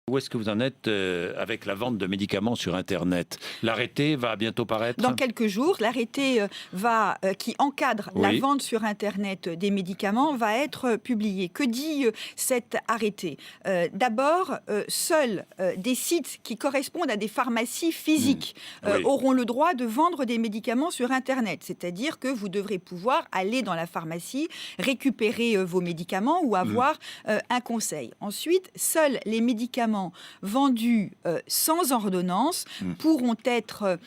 Où est-ce que vous en êtes avec la vente de médicaments sur Internet? L'arrêté va bientôt paraître? Dans quelques jours, l'arrêté qui encadre la Oui. vente sur Internet des médicaments va être publié. Que dit cet arrêté? D'abord, seuls des sites qui correspondent à des pharmacies physiques Oui. auront le droit de vendre des médicaments sur Internet. C'est-à-dire que vous devrez pouvoir aller dans la pharmacie, récupérer vos médicaments ou avoir un conseil. Ensuite, seuls les médicaments vendus sans ordonnance pourront être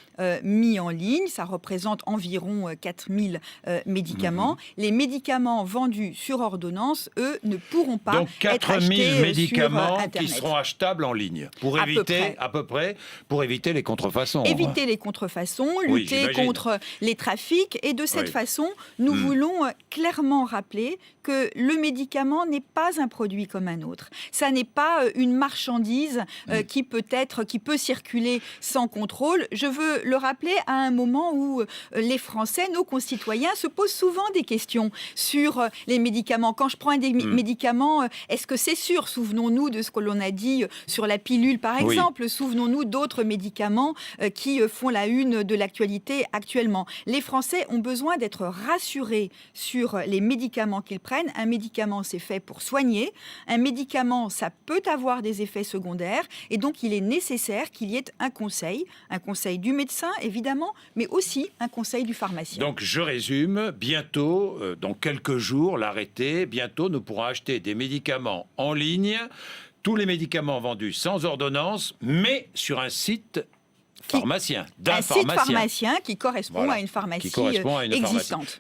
mis en ligne. Ça représente environ 4000 médicaments. Les médicaments vendus sur ordonnance, eux, ne pourront pas Donc être 4000 achetés médicaments sur qui Internet. seront achetables en ligne pour À peu éviter, près. à peu près, pour éviter les contrefaçons. Éviter les contrefaçons, Oui, lutter j'imagine. contre les trafics. Et de cette Oui. façon, nous voulons clairement rappeler que le médicament n'est pas un produit comme un autre. Ça n'est pas une marchandise qui peut circuler sans contrôle. Je veux le rappeler à un moment où les Français, nos concitoyens, se posent souvent des questions sur les médicaments. Quand je prends des médicaments, est-ce que c'est sûr? Souvenons-nous de ce que l'on a dit sur la pilule, par Oui. exemple. Souvenons-nous d'autres médicaments qui font la une de l'actualité actuellement. Les Français ont besoin d'être rassurés sur les médicaments qu'ils prennent. Un médicament, c'est fait pour soigner. Un médicament, ça peut avoir des effets secondaires. Et donc, il est nécessaire qu'il y ait un conseil du médecin, évidemment, mais aussi un conseil du pharmacien. Donc je résume, bientôt, dans quelques jours, l'arrêté, bientôt nous pourrons acheter des médicaments en ligne, tous les médicaments vendus sans ordonnance, mais sur un site pharmacien, d'un un site pharmacien qui correspond Voilà, à une pharmacie qui correspond à une pharmacie. existante.